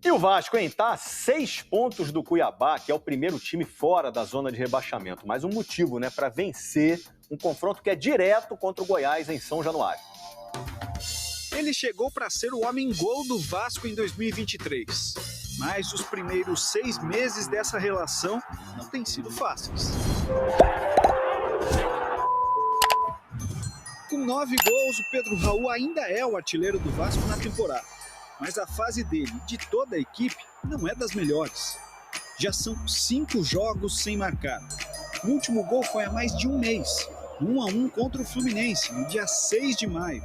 E o Vasco, hein? Tá a 6 pontos do Cuiabá, que é o primeiro time fora da zona de rebaixamento. Mais um motivo, né, para vencer um confronto que é direto contra o Goiás em São Januário. Ele chegou para ser o homem-gol do Vasco em 2023. Mas os primeiros 6 meses dessa relação não têm sido fáceis. Com 9 gols, o Pedro Raul ainda é o artilheiro do Vasco na temporada. Mas a fase dele e de toda a equipe não é das melhores. Já são 5 jogos sem marcar. O último gol foi há mais de um mês, 1-1 contra o Fluminense, no dia 6 de maio.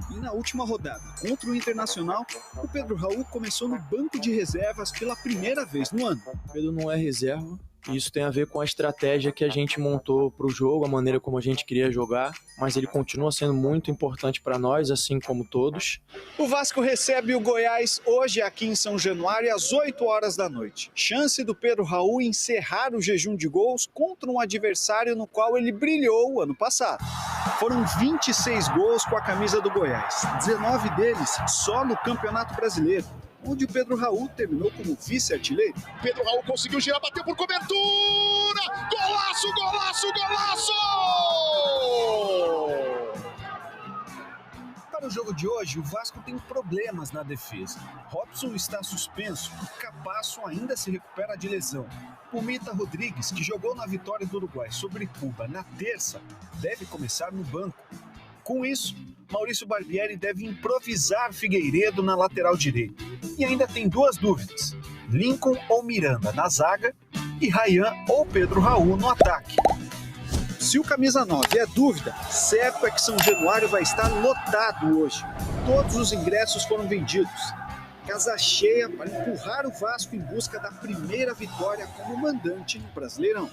E na última rodada, contra o Internacional, o Pedro Raul começou no banco de reservas pela primeira vez no ano. O Pedro não é reserva. Isso tem a ver com a estratégia que a gente montou para o jogo, a maneira como a gente queria jogar, mas ele continua sendo muito importante para nós, assim como todos. O Vasco recebe o Goiás hoje aqui em São Januário às 8 horas da noite. Chance do Pedro Raul encerrar o jejum de gols contra um adversário no qual ele brilhou o ano passado. Foram 26 gols com a camisa do Goiás, 19 deles só no Campeonato Brasileiro, onde o Pedro Raul terminou como vice-artilheiro. Pedro Raul conseguiu girar, bateu por cobertura! Golaço, golaço, golaço! Para o jogo de hoje, o Vasco tem problemas na defesa. Robson está suspenso e Capasso ainda se recupera de lesão. O Mita Rodrigues, que jogou na vitória do Uruguai sobre Cuba na terça, deve começar no banco. Com isso, Maurício Barbieri deve improvisar Figueiredo na lateral direita. E ainda tem 2 dúvidas: Lincoln ou Miranda na zaga e Ryan ou Pedro Raul no ataque. Se o camisa 9 é dúvida, certo é que São Januário vai estar lotado hoje. Todos os ingressos foram vendidos. Casa cheia para empurrar o Vasco em busca da primeira vitória como mandante no Brasileirão.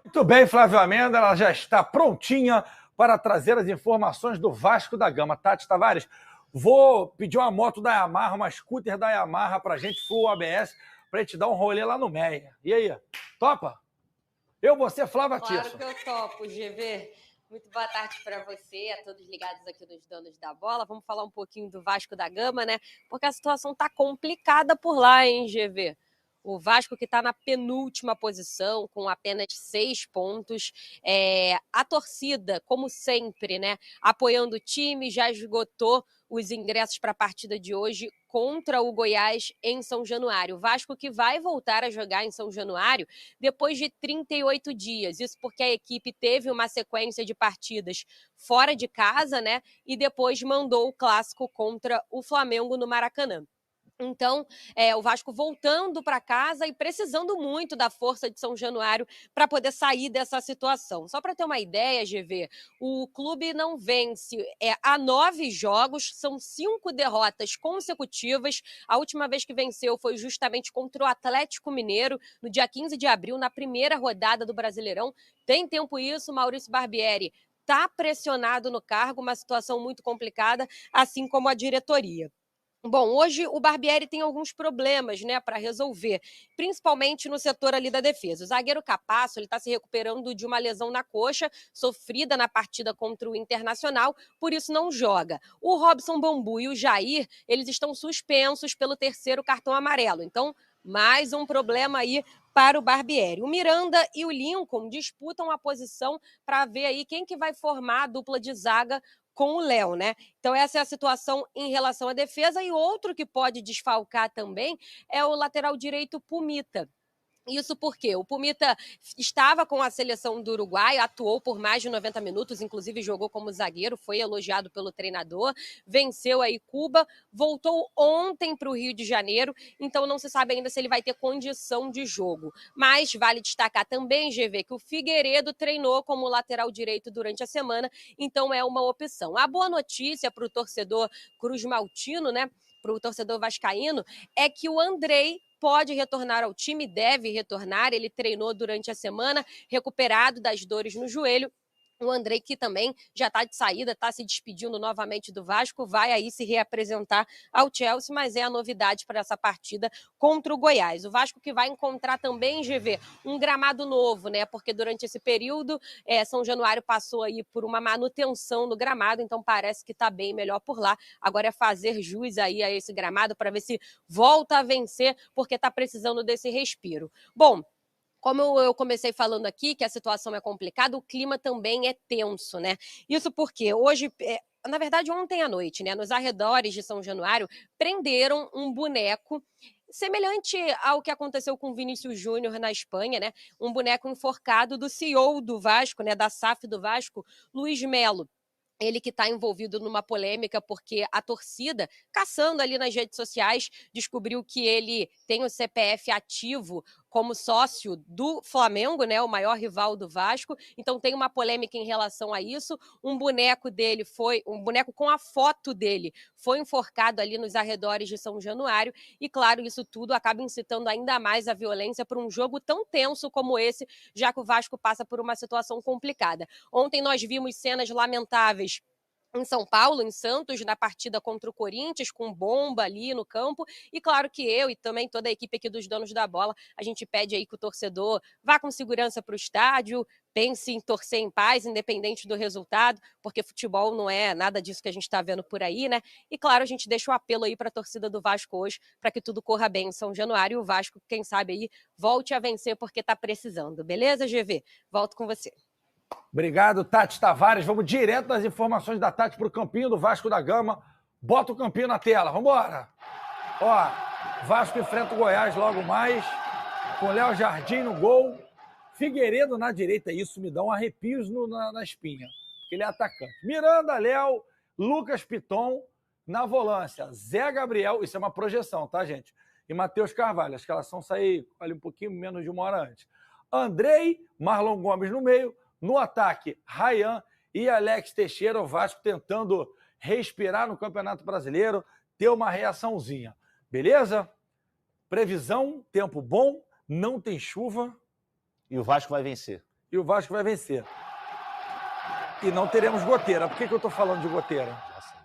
Muito bem, Flávio Amenda, ela já está prontinha para trazer as informações do Vasco da Gama. Tati Tavares, vou pedir uma moto da Yamaha, uma scooter da Yamaha para a gente, Full ABS, para a gente dar um rolê lá no Meia. E aí, topa? Eu, você, Flávia Tirso. Claro que eu topo, GV. Muito boa tarde para você, a todos ligados aqui nos Donos da Bola. Vamos falar um pouquinho do Vasco da Gama, né? Porque a situação tá complicada por lá, hein, GV? O Vasco que está na penúltima posição, com apenas 6 pontos. A torcida, como sempre, né, apoiando o time, já esgotou os ingressos para a partida de hoje contra o Goiás em São Januário. O Vasco que vai voltar a jogar em São Januário depois de 38 dias. Isso porque a equipe teve uma sequência de partidas fora de casa, né, e depois mandou o clássico contra o Flamengo no Maracanã. Então, o Vasco voltando para casa e precisando muito da força de São Januário para poder sair dessa situação. Só para ter uma ideia, GV, o clube não vence há 9 jogos, são 5 derrotas consecutivas. A última vez que venceu foi justamente contra o Atlético Mineiro, no dia 15 de abril, na primeira rodada do Brasileirão. Tem tempo isso, Maurício Barbieri está pressionado no cargo, uma situação muito complicada, assim como a diretoria. Bom, hoje o Barbieri tem alguns problemas, né, para resolver, principalmente no setor ali da defesa. O zagueiro Capasso, ele está se recuperando de uma lesão na coxa, sofrida na partida contra o Internacional, por isso não joga. O Robson Bambu e o Jair, eles estão suspensos pelo 3º cartão amarelo. Então, mais um problema aí para o Barbieri. O Miranda e o Lincoln disputam a posição para ver aí quem que vai formar a dupla de zaga com o Léo, né? Então essa é a situação em relação à defesa. E outro que pode desfalcar também é o lateral direito Pumita. Isso porque o Pumita estava com a seleção do Uruguai, atuou por mais de 90 minutos, inclusive jogou como zagueiro, foi elogiado pelo treinador, venceu aí Cuba, voltou ontem para o Rio de Janeiro, então não se sabe ainda se ele vai ter condição de jogo. Mas vale destacar também, GV, que o Figueiredo treinou como lateral direito durante a semana, então é uma opção. A boa notícia para o torcedor Cruz Maltino, né, para o torcedor vascaíno, é que o Andrei pode retornar ao time, deve retornar. Ele treinou durante a semana, recuperado das dores no joelho. O Andrei, que também já está de saída, está se despedindo novamente do Vasco, vai aí se reapresentar ao Chelsea, mas é a novidade para essa partida contra o Goiás. O Vasco que vai encontrar também, GV, um gramado novo, né? Porque durante esse período, São Januário passou aí por uma manutenção no gramado, então parece que está bem melhor por lá. Agora é fazer jus aí a esse gramado para ver se volta a vencer, porque está precisando desse respiro. Bom, como eu comecei falando aqui, que a situação é complicada, o clima também é tenso, né? Isso porque hoje, na verdade ontem à noite, né, nos arredores de São Januário, prenderam um boneco semelhante ao que aconteceu com Vinícius Júnior na Espanha, né? Um boneco enforcado do CEO do Vasco, né, da SAF do Vasco, Luiz Melo. Ele que está envolvido numa polêmica porque a torcida, caçando ali nas redes sociais, descobriu que ele tem o CPF ativo como sócio do Flamengo, né, o maior rival do Vasco. Então tem uma polêmica em relação a isso. Um boneco com a foto dele foi enforcado ali nos arredores de São Januário. E claro, isso tudo acaba incitando ainda mais a violência para um jogo tão tenso como esse, já que o Vasco passa por uma situação complicada. Ontem nós vimos cenas lamentáveis em São Paulo, em Santos, na partida contra o Corinthians, com bomba ali no campo. E claro que eu e também toda a equipe aqui dos Donos da Bola, a gente pede aí que o torcedor vá com segurança para o estádio, pense em torcer em paz, independente do resultado, porque futebol não é nada disso que a gente está vendo por aí, né? E claro, a gente deixa o apelo aí para a torcida do Vasco hoje, para que tudo corra bem em São Januário e o Vasco, quem sabe aí, volte a vencer porque está precisando. Beleza, GV? Volto com você. Obrigado, Tati Tavares. Vamos direto das informações da Tati para o campinho do Vasco da Gama. Bota o campinho na tela. Vamos embora. Ó, Vasco enfrenta o Goiás logo mais, com Léo Jardim no gol, Figueiredo na direita. Isso me dá um arrepios na espinha, porque ele é atacante. Miranda, Léo, Lucas Piton na volância. Zé Gabriel, isso é uma projeção, tá, gente? E Matheus Carvalho. A escalação sair ali um pouquinho menos de uma hora antes. Andrei, Marlon Gomes no meio. No ataque, Ryan e Alex Teixeira, o Vasco tentando respirar no Campeonato Brasileiro, ter uma reaçãozinha. Beleza? Previsão, tempo bom, não tem chuva. E o Vasco vai vencer. E o Vasco vai vencer. E não teremos goteira. Por que eu estou falando de goteira? Já sei.